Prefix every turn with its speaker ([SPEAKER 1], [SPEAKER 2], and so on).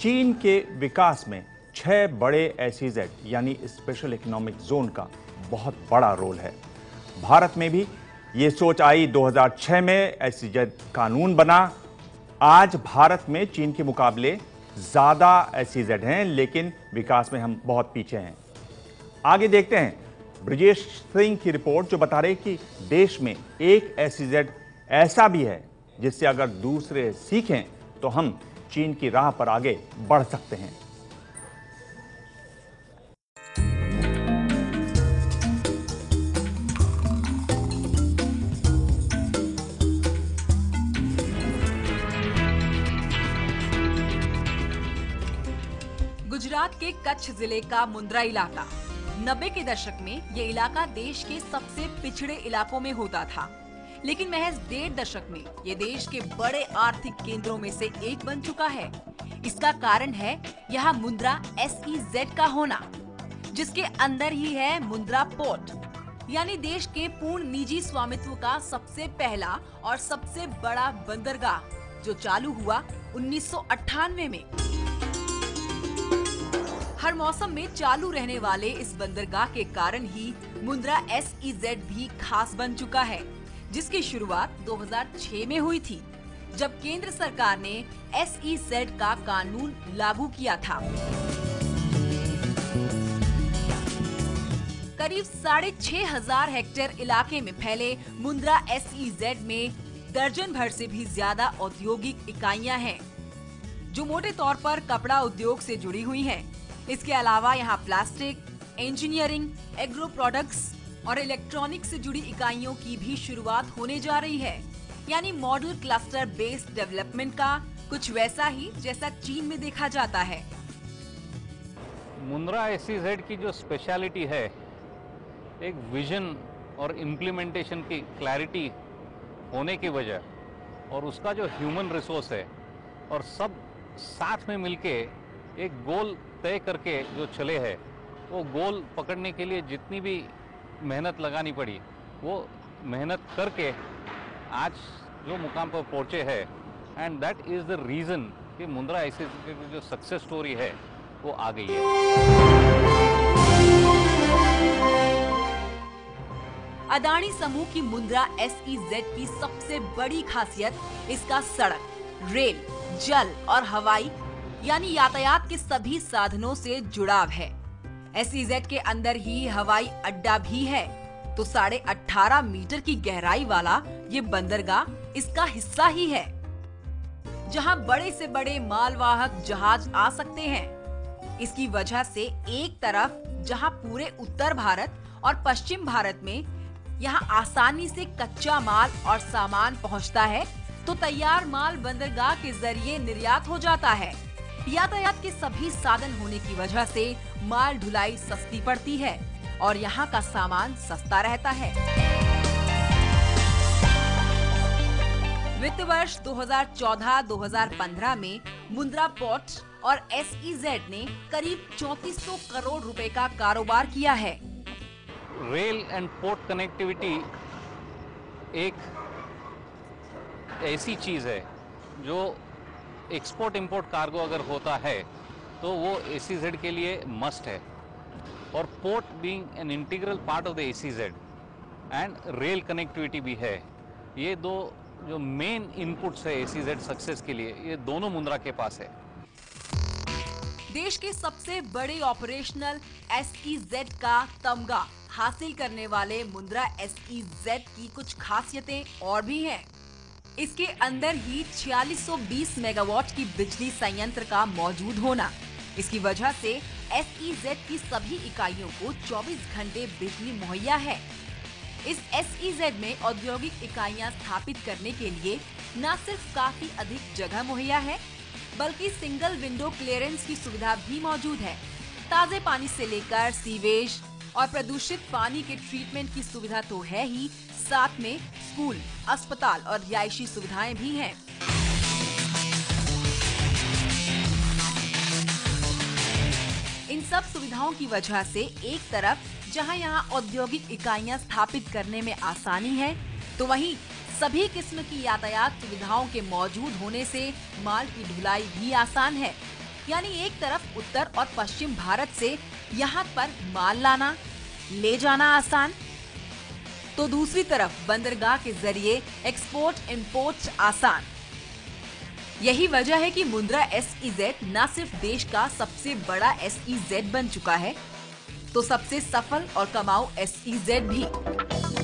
[SPEAKER 1] चीन के विकास में 6 बड़े एसईजेड यानी स्पेशल इकोनॉमिक जोन का बहुत बड़ा रोल है। भारत में भी ये सोच आई 2006 में, एसईजेड कानून बना। आज भारत में चीन के मुकाबले ज्यादा एसईजेड हैं, लेकिन विकास में हम बहुत पीछे हैं। आगे देखते हैं ब्रजेश सिंह की रिपोर्ट, जो बता रही कि देश में एक एसईजेड ऐसा भी है जिससे अगर दूसरे सीखें तो हम चीन की राह पर आगे बढ़ सकते हैं।
[SPEAKER 2] गुजरात के कच्छ जिले का मुंद्रा इलाका 90 के दशक में ये इलाका देश के सबसे पिछड़े इलाकों में होता था, लेकिन महज 1.5 दशक में ये देश के बड़े आर्थिक केंद्रों में से एक बन चुका है। इसका कारण है यहाँ मुंद्रा एसईजेड का होना, जिसके अंदर ही है मुंद्रा पोर्ट, यानी देश के पूर्ण निजी स्वामित्व का सबसे पहला और सबसे बड़ा बंदरगाह, जो चालू हुआ 1998 में। हर मौसम में चालू रहने वाले इस बंदरगाह के कारण ही मुंद्रा एसईजेड भी खास बन चुका है, जिसकी शुरुआत 2006 में हुई थी, जब केंद्र सरकार ने एसईजेड का कानून लागू किया था। करीब 6,500 हेक्टेयर इलाके में फैले मुंद्रा एसईजेड में दर्जन भर से भी ज्यादा औद्योगिक इकाइयां हैं, जो मोटे तौर पर कपड़ा उद्योग से जुड़ी हुई हैं। इसके अलावा यहाँ प्लास्टिक, इंजीनियरिंग, एग्रो प्रोडक्ट्स और इलेक्ट्रॉनिक से जुड़ी इकाइयों की भी शुरुआत होने जा रही है, यानी मॉडल क्लस्टर बेस्ड डेवलपमेंट का कुछ वैसा ही जैसा चीन में देखा जाता है।
[SPEAKER 3] मुंद्रा एसईजेड की जो स्पेशलिटी है, एक विजन और इम्प्लीमेंटेशन की क्लैरिटी होने की वजह और उसका जो ह्यूमन रिसोर्स है और सब साथ में मिलके एक गोल तय करके जो चले हैं, वो गोल पकड़ने के लिए जितनी भी मेहनत लगानी पड़ी, वो मेहनत करके आज जो मुकाम पर पहुंचे हैं, and that is the reason कि मुंद्रा एसईजेड की जो सक्सेस स्टोरी है वो आ गई है।
[SPEAKER 2] अदानी समूह की मुंद्रा एसईजेड की सबसे बड़ी खासियत इसका सड़क, रेल, जल और हवाई यानी यातायात के सभी साधनों से जुड़ाव है। एसईजेड के अंदर ही हवाई अड्डा भी है, तो 18.5 मीटर की गहराई वाला ये बंदरगाह इसका हिस्सा ही है, जहां बड़े से बड़े मालवाहक जहाज आ सकते हैं। इसकी वजह से एक तरफ जहां पूरे उत्तर भारत और पश्चिम भारत में यहाँ आसानी से कच्चा माल और सामान पहुँचता है, तो तैयार माल बंदरगाह के जरिए निर्यात हो जाता है। यातायात के सभी साधन होने की वजह से माल ढुलाई सस्ती पड़ती है और यहाँ का सामान सस्ता रहता है। वित्त वर्ष 2014-2015 में मुंद्रा पोर्ट और एसईजेड ने करीब 3400 करोड़ रुपए का कारोबार किया है।
[SPEAKER 3] रेल एंड पोर्ट कनेक्टिविटी एक ऐसी चीज है जो एक्सपोर्ट इंपोर्ट कार्गो अगर होता है तो वो एसईजेड के लिए मस्ट है, और port being an integral part of the SEZ and rail connectivity भी है। ये दो जो मेन इनपुट्स है एसईजेड सक्सेस के लिए, ये दोनों मुंद्रा के पास है।
[SPEAKER 2] देश के सबसे बड़े ऑपरेशनल एसईजेड का तमगा हासिल करने वाले मुंद्रा एसईजेड की कुछ खासियतें और भी हैं। इसके अंदर ही 4620 मेगावाट की बिजली संयंत्र का मौजूद होना, इसकी वजह से एसईजेड की सभी इकाइयों को 24 घंटे बिजली मुहैया है। इस एसईजेड में औद्योगिक इकाइयां स्थापित करने के लिए न सिर्फ काफी अधिक जगह मुहैया है, बल्कि सिंगल विंडो क्लियरेंस की सुविधा भी मौजूद है। ताजे पानी से लेकर सीवेज और प्रदूषित पानी के ट्रीटमेंट की सुविधा तो है ही, साथ में स्कूल, अस्पताल और रिहायशी सुविधाएं भी हैं। इन सब सुविधाओं की वजह से एक तरफ जहां यहां औद्योगिक इकाइयां स्थापित करने में आसानी है, तो वहीं सभी किस्म की यातायात सुविधाओं के मौजूद होने से माल की ढुलाई भी आसान है। यानी एक तरफ उत्तर और पश्चिम भारत से यहाँ पर माल लाना ले जाना आसान, तो दूसरी तरफ बंदरगाह के जरिए एक्सपोर्ट इंपोर्ट आसान। यही वजह है कि मुंद्रा SEZ न सिर्फ देश का सबसे बड़ा SEZ बन चुका है, तो सबसे सफल और कमाऊ SEZ भी।